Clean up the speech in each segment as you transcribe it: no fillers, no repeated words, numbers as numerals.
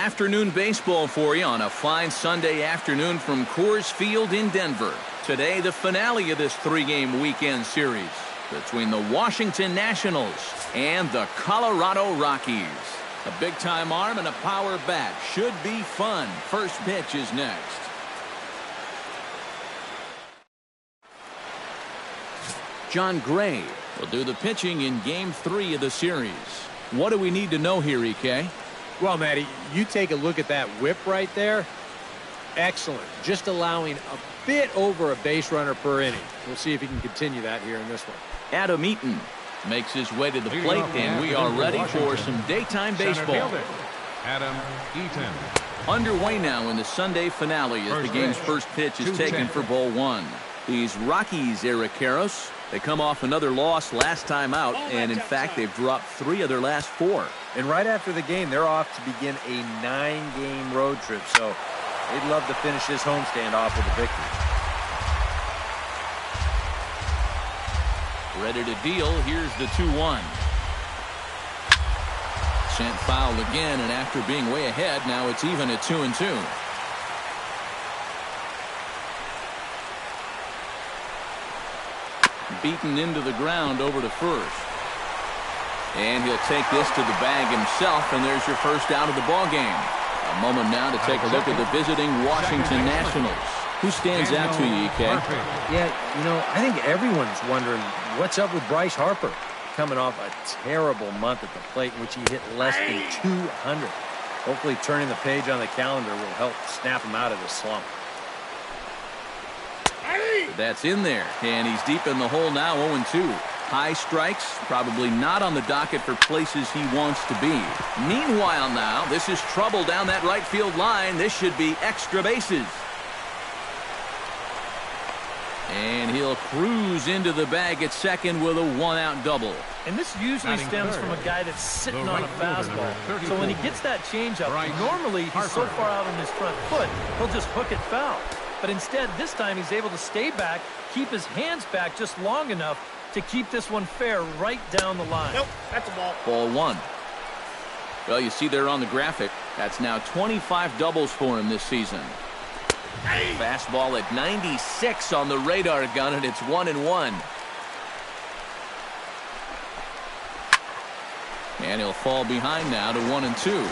afternoon baseball for you on a fine Sunday afternoon from Coors Field in Denver. Today, the finale of this three-game weekend series between the Washington Nationals and the Colorado Rockies. A big-time arm and a power bat should be fun. First pitch is next. John Gray will do the pitching in Game 3 of the series. What do we need to know here, EK? Well, Matty, you take a look at that whip right there. Excellent. Just allowing a bit over a base runner per inning. We'll see if he can continue that here in this one. Adam Eaton makes his way to the plate, and we are ready for some daytime baseball. Adam Eaton. Underway now in the Sunday finale as the game's first pitch is taken for ball one. These Rockies, Eric Karros, they come off another loss last time out, and in fact, they've dropped 3 of their last 4. And right after the game, they're off to begin a 9-game road trip, so they'd love to finish this homestand off with a victory. Ready to deal. Here's the 2-1. Sent foul again, and after being way ahead, now it's even at 2-2. Beaten into the ground over to first. And he'll take this to the bag himself, and there's your first out of the ball game. A moment now to take a look at the visiting Washington Nationals. Who stands out to you, EK? Yeah, you know, I think everyone's wondering what's up with Bryce Harper, coming off a terrible month at the plate in which he hit less than 200. Hopefully turning the page on the calendar will help snap him out of this slump. That's in there, and he's deep in the hole now, 0-2. High strikes, probably not on the docket for places he wants to be. Meanwhile now, this is trouble down that right field line. This should be extra bases. And he'll cruise into the bag at second with a 1-out double. And this usually stems from a guy that's sitting on a fastball. So when he gets that changeup, normally he's so far out on his front foot, he'll just hook it foul. But instead, this time he's able to stay back, keep his hands back just long enough to keep this one fair right down the line. Nope, that's a ball. Ball 1. Well, you see there on the graphic, that's now 25 doubles for him this season. Hey. Fastball at 96 on the radar gun, and it's 1-1. And he'll fall behind now to 1-2.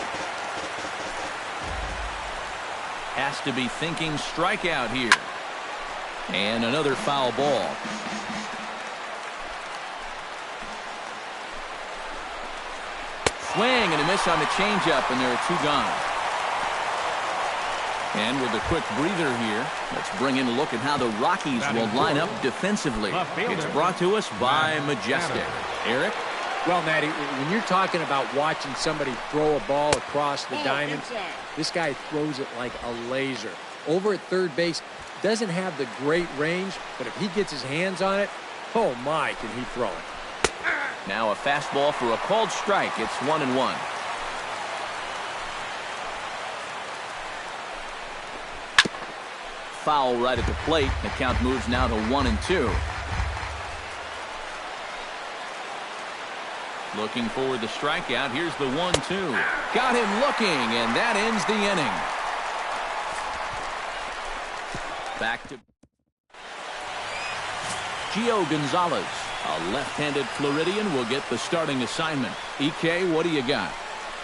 Has to be thinking strikeout here. And another foul ball. Swing and a miss on the changeup, and there are 2 gone. And with a quick breather here, let's bring in a look at how the Rockies will line up defensively. It's brought to us by Majestic. Eric? Well, Matty, when you're talking about watching somebody throw a ball across the diamond, this guy throws it like a laser. Over at third base, doesn't have the great range, but if he gets his hands on it, oh my, can he throw it. Now a fastball for a called strike. It's 1-1. Foul right at the plate. The count moves now to 1-2. Looking for the strikeout. Here's the 1-2. Got him looking, and that ends the inning. Back to Gio Gonzalez, a left-handed Floridian, will get the starting assignment. EK, what do you got?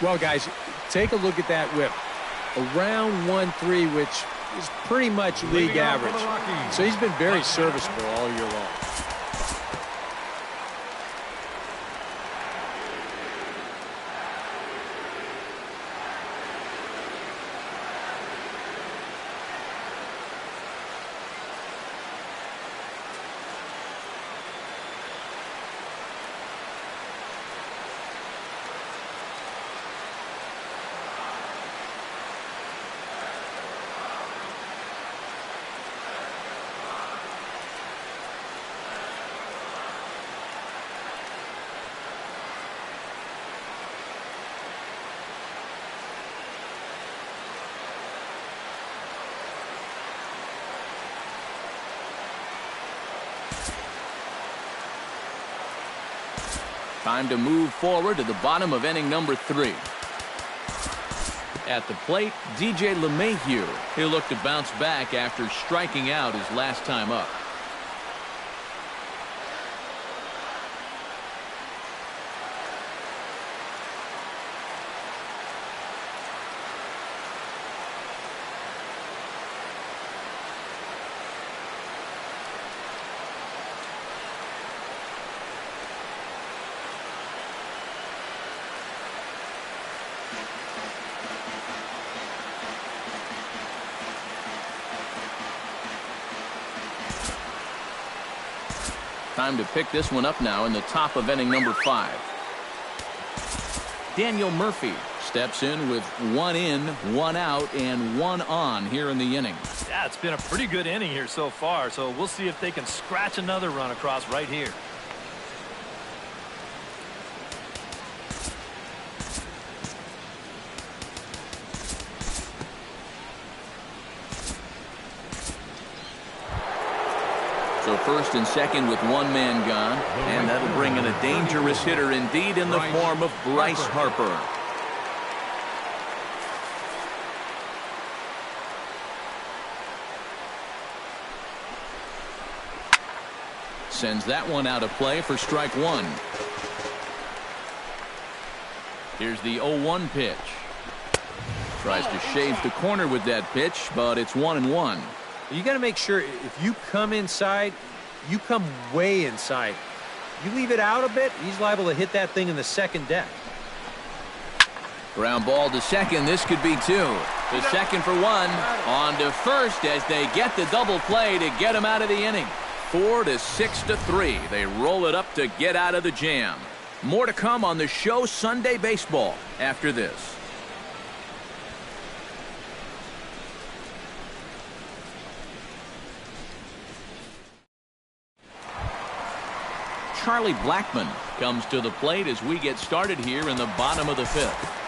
Well, guys, take a look at that whip. Around 1-3, which is pretty much league average. So he's been very serviceable all year long. Time to move forward to the bottom of inning number 3. At the plate, DJ LeMahieu. He'll look to bounce back after striking out his last time up. Time to pick this one up now in the top of inning number 5. Daniel Murphy steps in with 1 in, 1 out, and 1 on here in the inning. Yeah, it's been a pretty good inning here so far, so we'll see if they can scratch another run across right here. So first and second with 1 man gone, and that'll bring in a dangerous hitter indeed in the form of Bryce Harper. Sends that one out of play for strike 1. Here's the 0-1 pitch. Tries to shave the corner with that pitch, but it's 1-1. You got to make sure if you come inside, you come way inside. You leave it out a bit, he's liable to hit that thing in the second deck. Ground ball to second. This could be 2. The second for 1. On to first as they get the double play to get him out of the inning. 4 to 6 to 3. They roll it up to get out of the jam. More to come on the show Sunday Baseball after this. Charlie Blackmon comes to the plate as we get started here in the bottom of the 5th.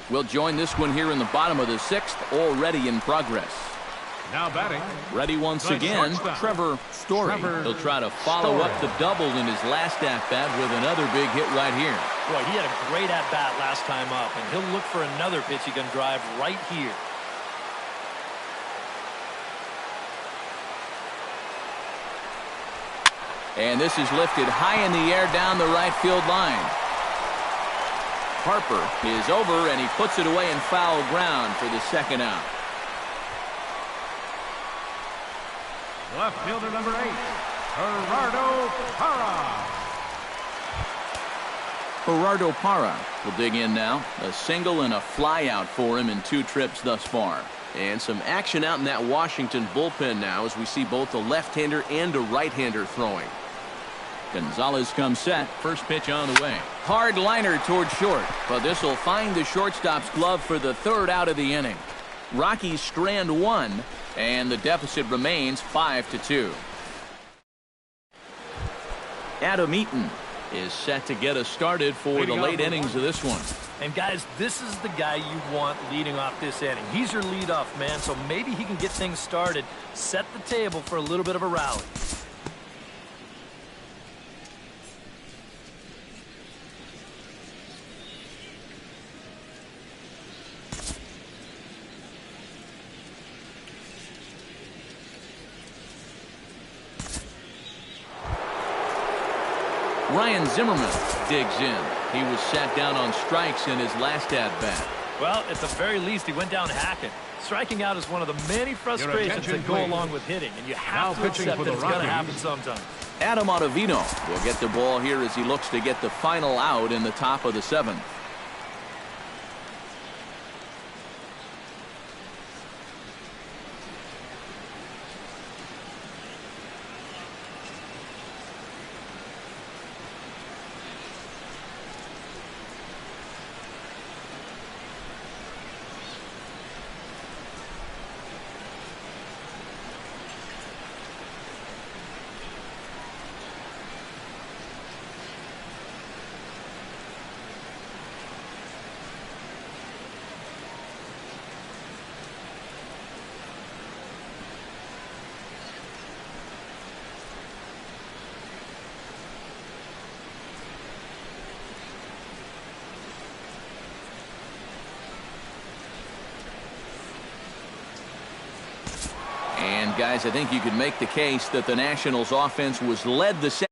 We'll join this one here in the bottom of the 6th, already in progress. Now batting. Ready once again, Trevor Story. He'll try to follow up the double in his last at-bat with another big hit right here. Boy, he had a great at-bat last time up, and he'll look for another pitch he can drive right here. And this is lifted high in the air down the right field line. Harper is over, and he puts it away in foul ground for the second out. Left fielder number 8, Gerardo Parra. Gerardo Parra will dig in now. A single and a fly out for him in 2 trips thus far. And some action out in that Washington bullpen now as we see both a left-hander and a right-hander throwing. Gonzalez comes set. First pitch on the way. Hard liner toward short, but this will find the shortstop's glove for the 3rd out of the inning. Rockies strand 1, and the deficit remains 5-2. Adam Eaton is set to get us started for the late innings of this one. And guys, this is the guy you want leading off this inning. He's your leadoff man, so maybe he can get things started, set the table for a little bit of a rally. Ryan Zimmerman digs in. He was sat down on strikes in his last at-bat. Well, at the very least, he went down hacking. Striking out is one of the many frustrations that go along with hitting, and you have to accept that it's going to happen sometime. Adam Ottavino will get the ball here as he looks to get the final out in the top of the 7th. And, guys, I think you could make the case that the Nationals offense was led the